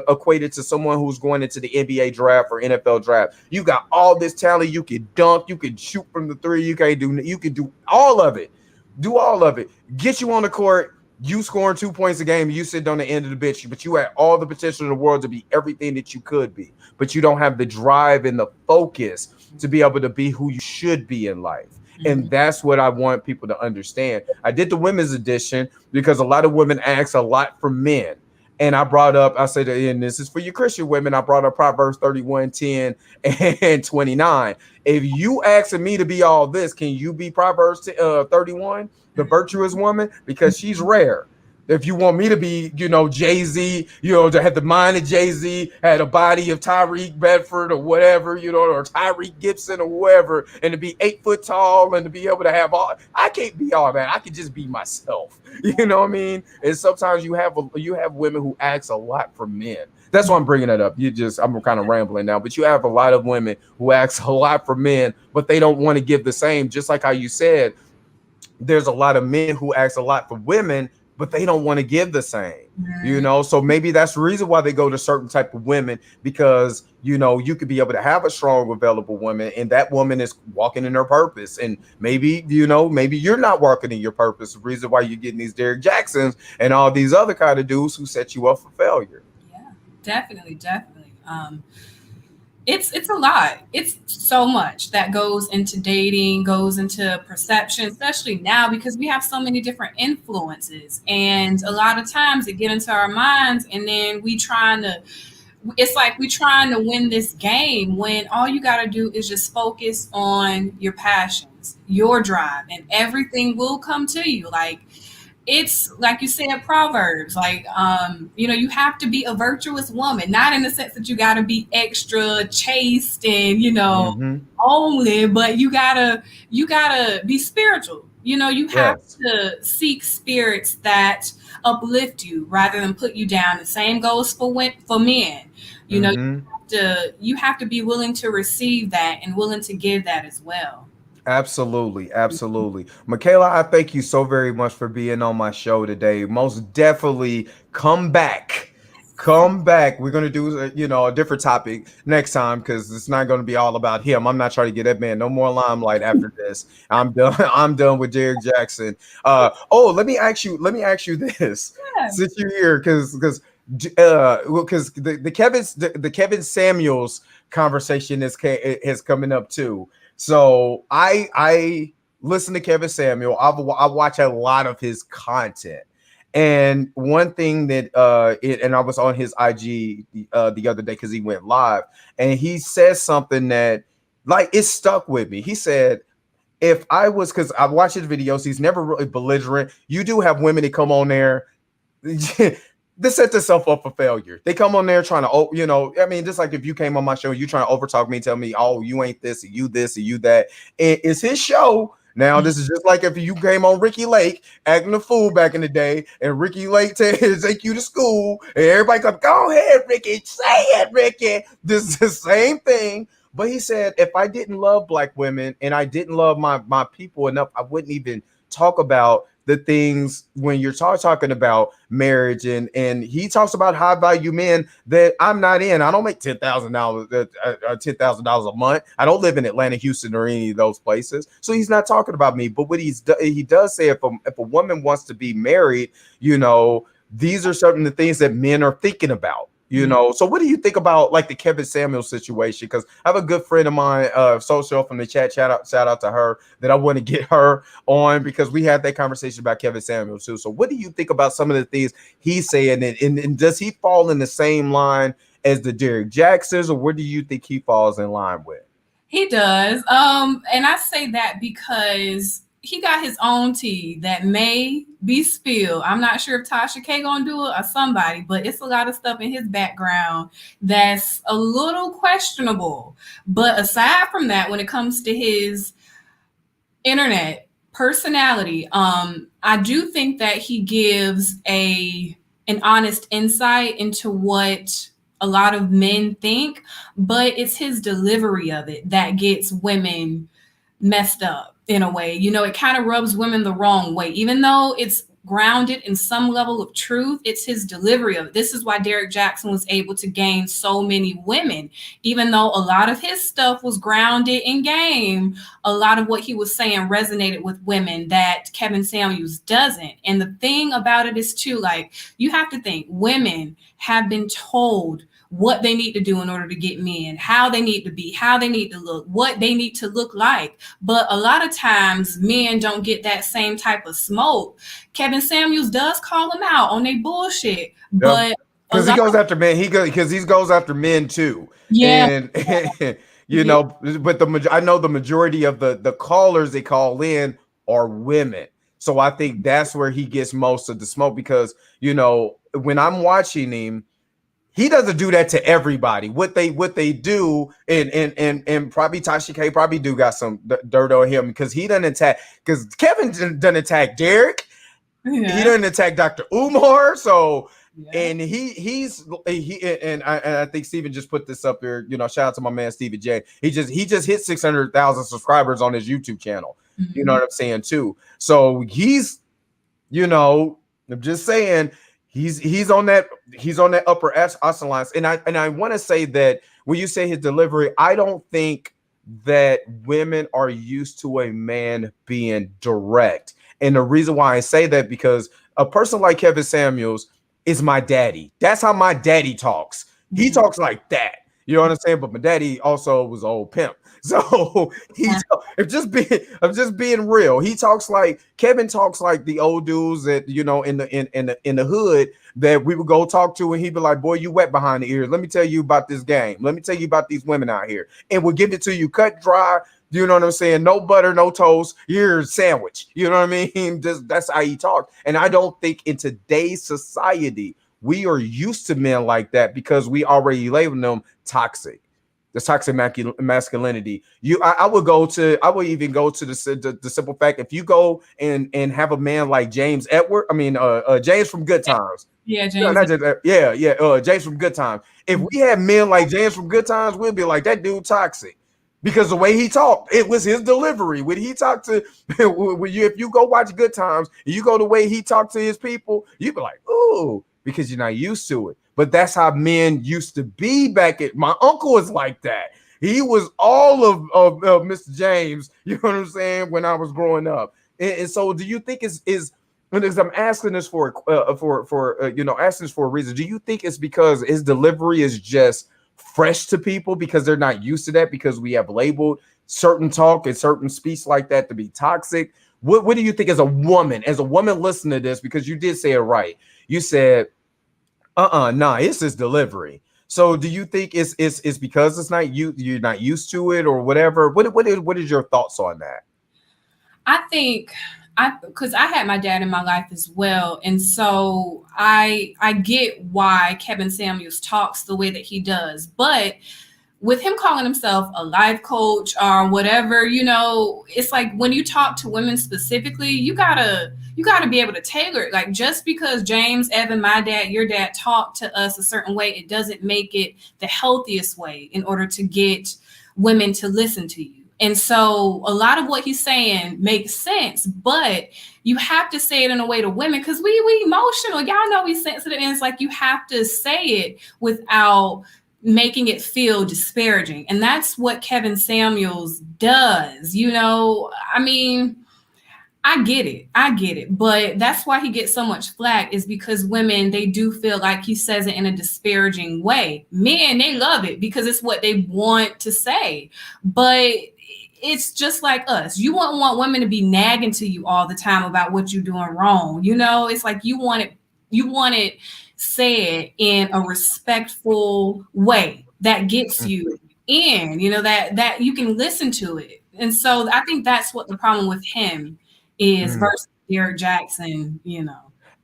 Speaker 2: equate it to someone who's going into the NBA draft or NFL draft. You got all this talent. You can dunk. You can shoot from the three. You can do all of it. Do all of it. Get you on the court. You scoring 2 points a game. You sit on the end of the bench, but you had all the potential in the world to be everything that you could be. But you don't have the drive and the focus to be able to be who you should be in life. And that's what I want people to understand. I did the women's edition because a lot of women ask a lot from men. And I said, and this is for you Christian women, I brought up Proverbs 31:10 and 29. If you asking me to be all this, can you be Proverbs 31, the virtuous woman? Because she's rare. If you want me to be, Jay-Z, to have the mind of Jay-Z, had a body of Tyreek Bedford or whatever, or Tyreek Gibson or whoever, and to be 8 foot tall and to be able to have I can't be all that. I can just be myself. You know what I mean? And sometimes you have women who ask a lot from men. That's why I'm bringing that up. I'm kind of rambling now, but you have a lot of women who ask a lot from men, but they don't want to give the same. Just like how you said, there's a lot of men who ask a lot for women, but they don't want to give the same, so maybe that's the reason why they go to certain type of women, because you could be able to have a strong available woman, and that woman is walking in her purpose, and maybe you're not walking in your purpose. The reason why you're getting these Derrick Jaxns and all these other kind of dudes who set you up for failure.
Speaker 3: Yeah, definitely. It's a lot. It's so much that goes into dating, goes into perception, especially now, because we have so many different influences. And a lot of times it get into our minds, and then it's like we trying to win this game when all you got to do is just focus on your passions, your drive, and everything will come to you. Like, it's like you said, Proverbs, like, you have to be a virtuous woman, not in the sense that you got to be extra chaste and, only, but you gotta be spiritual. You have to seek spirits that uplift you rather than put you down. The same goes for men. You have have to be willing to receive that and willing to give that as well.
Speaker 2: Absolutely, absolutely. Michaela, I thank you so very much for being on my show today. Most definitely come back. Come back. We're gonna do a different topic next time because it's not gonna be all about him. I'm not trying to get that man no more limelight after this. I'm done. I'm done with Derrick Jaxn. Let me ask you. Let me ask you this.
Speaker 3: Yeah.
Speaker 2: Since you're here, because the Kevin Samuels conversation is coming up too. So I listen to Kevin Samuel. I watch a lot of his content, and one thing that and I was on his IG the other day because he went live, and he says something that like it stuck with me. He said, "If I was, because I watch his videos, he's never really belligerent. You do have women that come on there." They set themselves up for failure. They come on there trying to, I mean, just like if you came on my show, you trying to overtalk me, tell me, oh, you ain't this, or you this, or you that. It's his show. Now, this is just like if you came on Ricky Lake acting a fool back in the day, and Ricky Lake take you to school, and everybody come, go ahead, Ricky, say it, Ricky. This is the same thing. But he said, if I didn't love black women and I didn't love my people enough, I wouldn't even talk about the things when you're talking about marriage, and he talks about high value men that I'm not in. I don't make $10,000 a month. I don't live in Atlanta, Houston, or any of those places. So he's not talking about me. But what he does say, if a woman wants to be married, these are certain the things that men are thinking about. So what do you think about like the Kevin Samuel situation? Because I have a good friend of mine, social from the chat. Shout out to her that I want to get her on because we had that conversation about Kevin Samuel too. So what do you think about some of the things he's saying, and does he fall in the same line as the Derrick Jaxns, or where do you think he falls in line with?
Speaker 3: He does. And I say that because he got his own tea that may be spilled. I'm not sure if Tasha K gonna do it or somebody, but it's a lot of stuff in his background that's a little questionable. But aside from that, when it comes to his internet personality, I do think that he gives an honest insight into what a lot of men think, but it's his delivery of it that gets women messed up in a way. It kind of rubs women the wrong way, even though it's grounded in some level of truth. It's his delivery of it. This is why Derrick Jaxn was able to gain so many women, even though a lot of his stuff was grounded in game. A lot of what he was saying resonated with women that Kevin Samuels doesn't. And the thing about it is too, like, you have to think women have been told what they need to do in order to get men, how they need to be, how they need to look, what they need to look like. But a lot of times men don't get that same type of smoke. Kevin Samuels does call them out on their bullshit, but
Speaker 2: because he goes after men, he goes after men too.
Speaker 3: Yeah.
Speaker 2: And but I know the majority of the callers they call in are women. So I think that's where he gets most of the smoke because, when I'm watching him, he doesn't do that to everybody. What they do, and probably Tasha K probably do got some dirt on him because he doesn't attack. Because Kevin doesn't attack Derrick. Yeah. He doesn't attack Dr. Umar. So, and I think Steven just put this up here. Shout out to my man Steven J. He just hit 600,000 subscribers on his YouTube channel. Mm-hmm. You know what I'm saying too. So he's, I'm just saying. He's on that upper echelon, and I want to say that when you say his delivery, I don't think that women are used to a man being direct, and the reason why I say that because a person like Kevin Samuels is my daddy. That's how my daddy talks. He talks like that. You know what I'm saying? But my daddy also was an old pimp. So I'm just being real. Kevin talks like the old dudes that in the hood that we would go talk to, and he'd be like, "Boy, you wet behind the ears. Let me tell you about this game. Let me tell you about these women out here." And we'll give it to you cut dry. You know what I'm saying? No butter, no toast. Here's sandwich. You know what I mean? That's how he talks. And I don't think in today's society we are used to men like that because we already label them toxic. The toxic masculinity. I would even go to the simple fact, if you go and have a man like James from Good Times,
Speaker 3: Yeah,
Speaker 2: No,
Speaker 3: James.
Speaker 2: not just James from Good Times. If we had men like James from Good Times, we'd be like, that dude toxic. Because the way he talked, it was his delivery. When he talked to if you go watch Good Times, and you go the way he talked to his people, you'd be like, ooh, because you're not used to it. But that's how men used to be back at my uncle is like that. He was all of Mr. James, you know what I'm saying, when I was growing up. And so do you think is because I'm asking this asking this for a reason. Do you think it's because his delivery is just fresh to people because they're not used to that, because we have labeled certain talk and certain speech like that to be toxic? What do you think as a woman listening to this? Because you did say it right. You said, nah, it's his delivery. So do you think it's because it's not you're not used to it or whatever? What is your thoughts on that?
Speaker 3: I think because I had my dad in my life as well, and so I get why Kevin Samuels talks the way that he does, but with him calling himself a life coach or whatever, it's like when you talk to women specifically, you gotta be able to tailor it. Like, just because James, Evan, my dad, your dad talk to us a certain way, it doesn't make it the healthiest way in order to get women to listen to you. And so a lot of what he's saying makes sense, but you have to say it in a way to women because we emotional. Y'all know we sensitive, and it's like you have to say it without making it feel disparaging. And that's what Kevin Samuels does. I mean, I get it. But that's why he gets so much flack, is because women, they do feel like he says it in a disparaging way. Men, they love it because it's what they want to say. But it's just like us. You wouldn't want women to be nagging to you all the time about what you're doing wrong. It's like you want it said in a respectful way that gets you in, that you can listen to it. And so I think that's what the problem with him is versus Derrick Jaxn.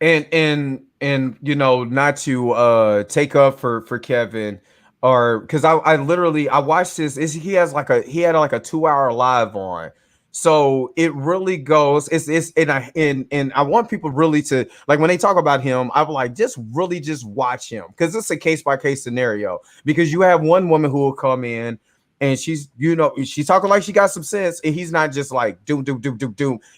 Speaker 2: And not to take up for Kevin, or because I literally I watched this. He had like a 2-hour live on, so it really goes. And I want people really to, like, when they talk about him, I'm like, just watch him, because it's a case by case scenario. Because you have one woman who will come in and she's talking like she got some sense, and he's not just like doom.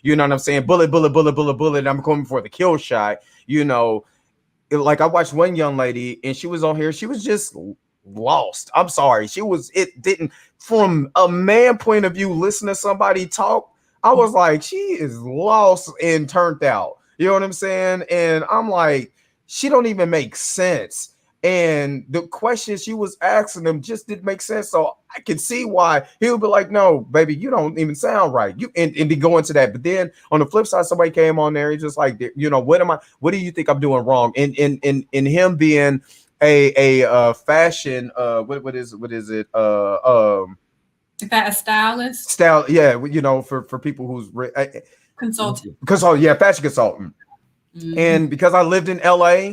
Speaker 2: You know what I'm saying? Bullet. And I'm coming for the kill shot. Like I watched one young lady and she was on here. She was just lost. I'm sorry. It didn't, from a man point of view, listen to somebody talk, I was like, she is lost and turned out. You know what I'm saying? And I'm like, she don't even make sense. And the questions she was asking them just didn't make sense. So I could see why he would be like, no, baby, you don't even sound right. And to go into that. But then on the flip side, somebody came on there, he's just like, what do you think I'm doing wrong? And him being a fashion, what is it?
Speaker 3: Is that a stylist?
Speaker 2: Style, yeah, for people who's
Speaker 3: Consultant.
Speaker 2: Fashion consultant. Mm-hmm. And because I lived in LA,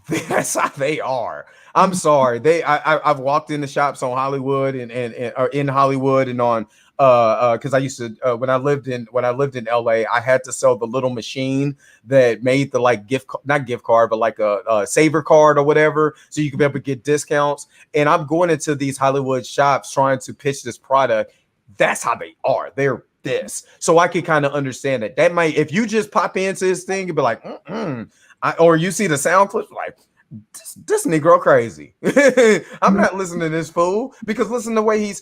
Speaker 2: that's how they are. I'm sorry. I've walked in the shops on Hollywood and in Hollywood and on because I used to when I lived in LA, I had to sell the little machine that made the like not gift card, but like a saver card or whatever, so you could be able to get discounts. And I'm going into these Hollywood shops trying to pitch this product. That's how they are. They're this. So I can kind of understand that. That might, if you just pop into this thing, you'd be like, or you see the sound clip, like, this Negro crazy. I'm not listening to this fool, because listen to the way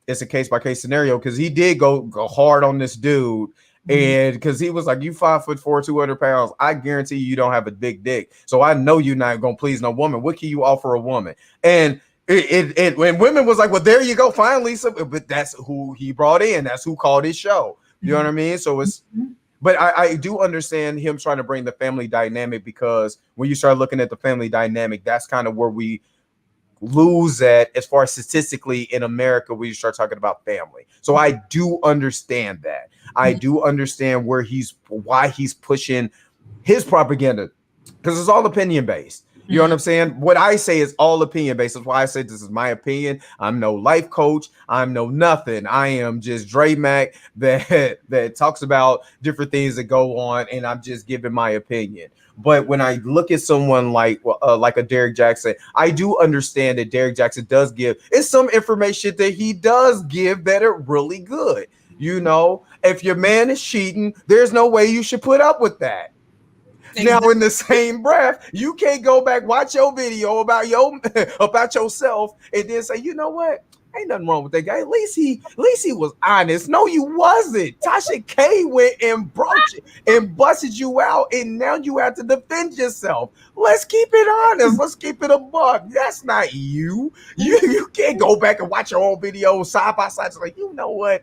Speaker 2: it's a case by case scenario, because he did go hard on this dude. And because he was like, you 5'4", 200 pounds, I guarantee you don't have a big dick. So I know you're not going to please no woman. What can you offer a woman? And when women was like, well, there you go, finally. So, but that's who he brought in. That's who called his show. You know what I mean? So it's, but I do understand him trying to bring the family dynamic, because when you start looking at the family dynamic, that's kind of where we lose at as far as statistically in America, when you start talking about family. So I do understand that. I do understand why he's pushing his propaganda, because it's all opinion based. You know what I'm saying? What I say is all opinion based. That's why I say this is my opinion. I'm no life coach. I'm no nothing. I am just Dre Mac that talks about different things that go on, and I'm just giving my opinion. But when I look at someone like a Derrick Jaxn, I do understand that Derrick Jaxn does give. It's some information that he does give that are really good. You know, if your man is cheating, there's no way you should put up with that. Now, in the same breath, you can't go back, watch your video about yourself, and then say, you know what? Ain't nothing wrong with that guy. At least he was honest. No, you wasn't. Tasha K went and brought you and busted you out, and now you have to defend yourself. Let's keep it honest. Let's keep it a buck. That's not you. You can't go back and watch your own video side by side. It's like, you know what?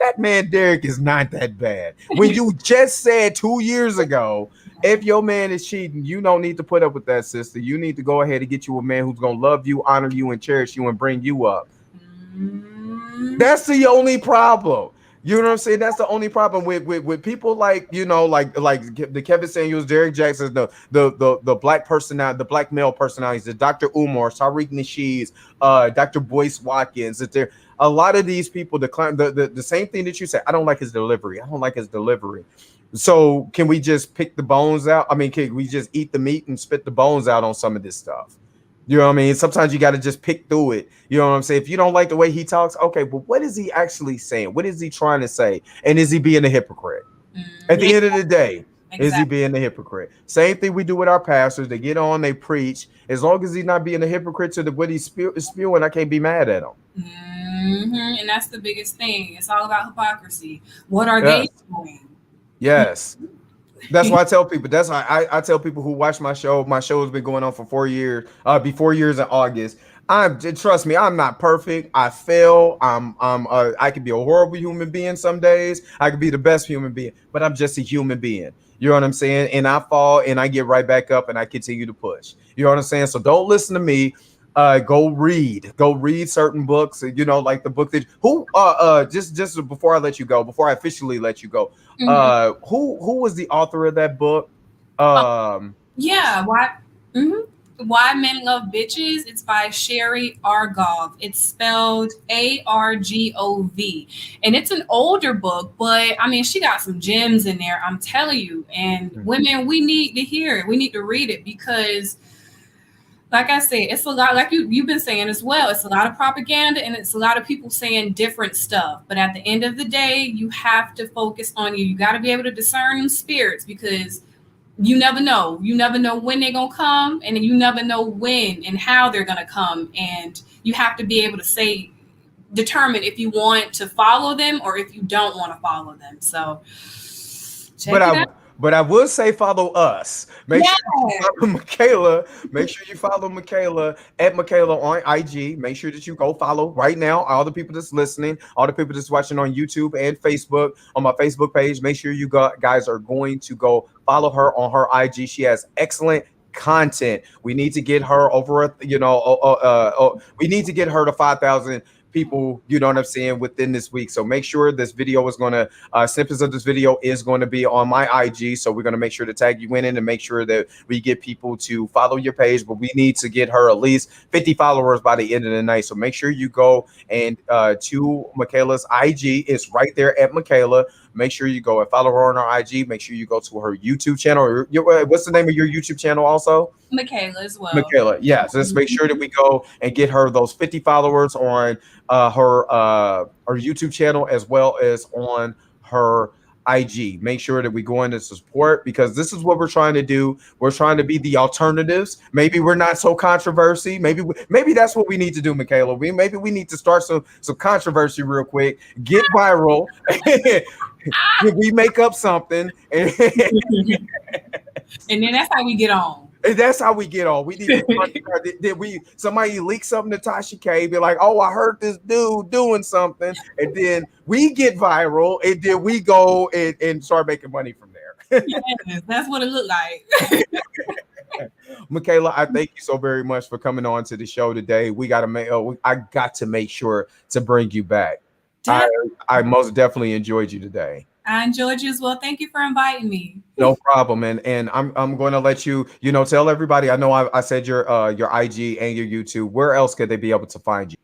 Speaker 2: That man Derrick is not that bad. When you just said 2 years ago, if your man is cheating, you don't need to put up with that, sister. You need to go ahead and get you a man who's going to love you, honor you, and cherish you and bring you up. That's the only problem. You know what I'm saying? That's the only problem with people like, you know, like the Kevin Samuels, Derrick Jaxn, the black personality, the black male personalities, the Dr. Umar, Tariq Nasheeds, Dr. Boyce Watkins. That there a lot of these people decline the same thing that you said. I don't like his delivery. I don't like his delivery. So can we just pick the bones out? I mean, can we just eat the meat and spit the bones out on some of this stuff? You know what I mean? Sometimes you got to just pick through it. You know what I'm saying? If you don't like the way he talks, okay, but what is he actually saying? What is he trying to say? And is he being a hypocrite? At the end of the day, is he being a hypocrite? Same thing we do with our pastors. They get on, they preach. As long as he's not being a hypocrite to what he's spewing, I can't be mad at him.
Speaker 3: And that's the biggest thing. It's all about hypocrisy. What are they doing?
Speaker 2: Yes. That's why I tell people. That's why I tell people who watch my show. My show has been going on for 4 years. Be 4 years in August. Trust me, I'm not perfect. I fail. I could be a horrible human being some days. I could be the best human being, but I'm just a human being. You know what I'm saying? And I fall and I get right back up and I continue to push. You know what I'm saying? So don't listen to me. Go read certain books, you know, like the book that just before I let you go, before I officially let you go, who was the author of that book?
Speaker 3: Why Men Love Bitches. It's by Sherry Argov. It's spelled Argov, and it's an older book, but I mean, she got some gems in there, I'm telling you. And women, we need to hear it. We need to read it because, like I said, it's a lot, like you've been saying as well. It's a lot of propaganda and it's a lot of people saying different stuff. But at the end of the day, you have to focus on you. You got to be able to discern them spirits because you never know. You never know when they're going to come, and you never know when and how they're going to come. And you have to be able to determine if you want to follow them or if you don't want to follow them. So check it out.
Speaker 2: But I would say follow us. Make sure you follow Mikaelia. Make sure you follow Mikaelia at Mikaelia on IG. Make sure that you go follow right now. All the people that's listening, all the people that's watching on YouTube and Facebook, on my Facebook page. Make sure you guys are going to go follow her on her IG. She has excellent content. We need to get her over, we need to get her to 5,000 people, you know what I'm saying, within this week. So make sure this video is going to snippets of this video is going to be on my IG. So we're going to make sure to tag you in it and make sure that we get people to follow your page. But we need to get her at least 50 followers by the end of the night. So make sure you go and to Mikaelia's IG. It's right there at Mikaelia. Make sure you go and follow her on her IG. Make sure you go to her YouTube channel. What's the name of your YouTube channel also?
Speaker 3: Mikaelia as well.
Speaker 2: Mikaelia, yeah. So let's make sure that we go and get her those 50 followers on her YouTube channel as well as on her IG. Make sure that we go in to support because this is what we're trying to do. We're trying to be the alternatives. Maybe we're not so controversy. Maybe that's what we need to do, Mikaelia. Maybe we need to start some controversy real quick, get viral. We make up something, and
Speaker 3: then that's how we get on.
Speaker 2: And that's how we get on. We need to somebody leak something to Tasha K, be like, oh, I heard this dude doing something, and then we get viral, and then we go and start making money from there.
Speaker 3: Yes, that's what it looked like.
Speaker 2: Mikaelia, I thank you so very much for coming on to the show today. I got to make sure to bring you back. I most definitely enjoyed you today.
Speaker 3: I enjoyed you as well. Thank you for inviting me.
Speaker 2: No problem. And I'm going to let you, tell everybody. I know I said your IG and your YouTube. Where else could they be able to find you?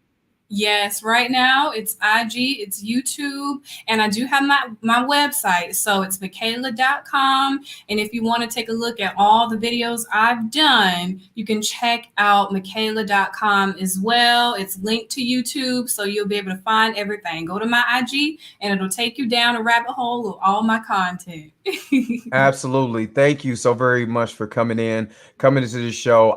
Speaker 3: Yes, right now it's IG, it's YouTube, and I do have my website. So it's Mikaelia.com. And if you want to take a look at all the videos I've done, you can check out Mikaelia.com as well. It's linked to YouTube, so you'll be able to find everything. Go to my IG and it'll take you down a rabbit hole of all my content.
Speaker 2: Absolutely. Thank you so very much for coming into the show.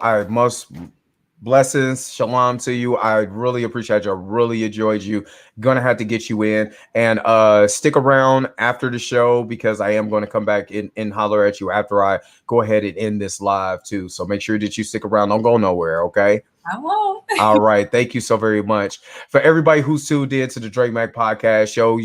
Speaker 2: Blessings, shalom to you. I really appreciate you. I really enjoyed you. Gonna have to get you in and stick around after the show because I am going to come back and holler at you after I go ahead and end this live too. So make sure that you stick around. Don't go nowhere, okay?
Speaker 3: I won't.
Speaker 2: All right. Thank you so very much. For everybody who's tuned in to the Drake Mack podcast show,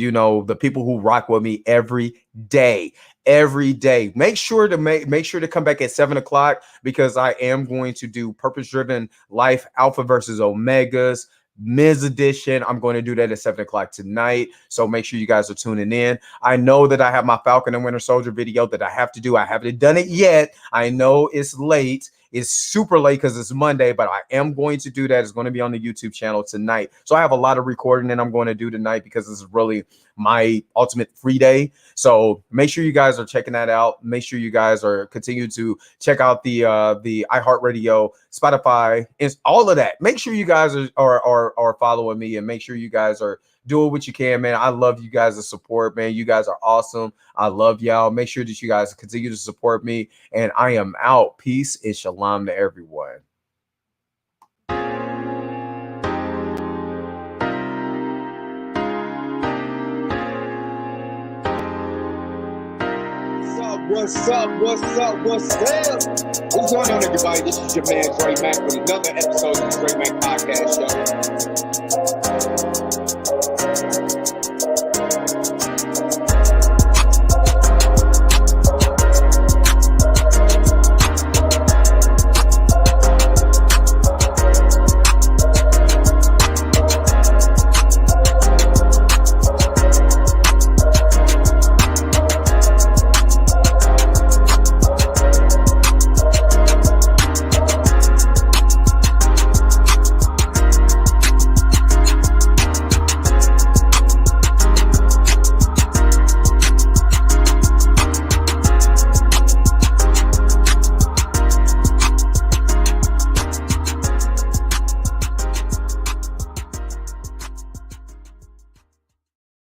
Speaker 2: the people who rock with me every day. Make sure to come back at 7:00 because I am going to do Purpose Driven Life Alpha versus Omegas Ms. Edition. I'm going to do that at 7:00 tonight. So make sure you guys are tuning in. I know that I have my Falcon and Winter Soldier video that I have to do. I haven't done it yet. I know it's late. It's super late because it's Monday, but I am going to do that. It's going to be on the YouTube channel tonight. So I have a lot of recording that I'm going to do tonight because this is really my ultimate free day. So make sure you guys are checking that out. Make sure you guys are continue to check out the iHeartRadio, Spotify, and all of that. Make sure you guys are following me and make sure you guys are doing what you can, man. I love you guys' support, man. You guys are awesome. I love y'all. Make sure that you guys continue to support me. And I am out. Peace and shalom to everyone.
Speaker 1: What's up? What's going on, everybody? This is your man, Drake Mack, with another episode of the Drake Mack Podcast Show.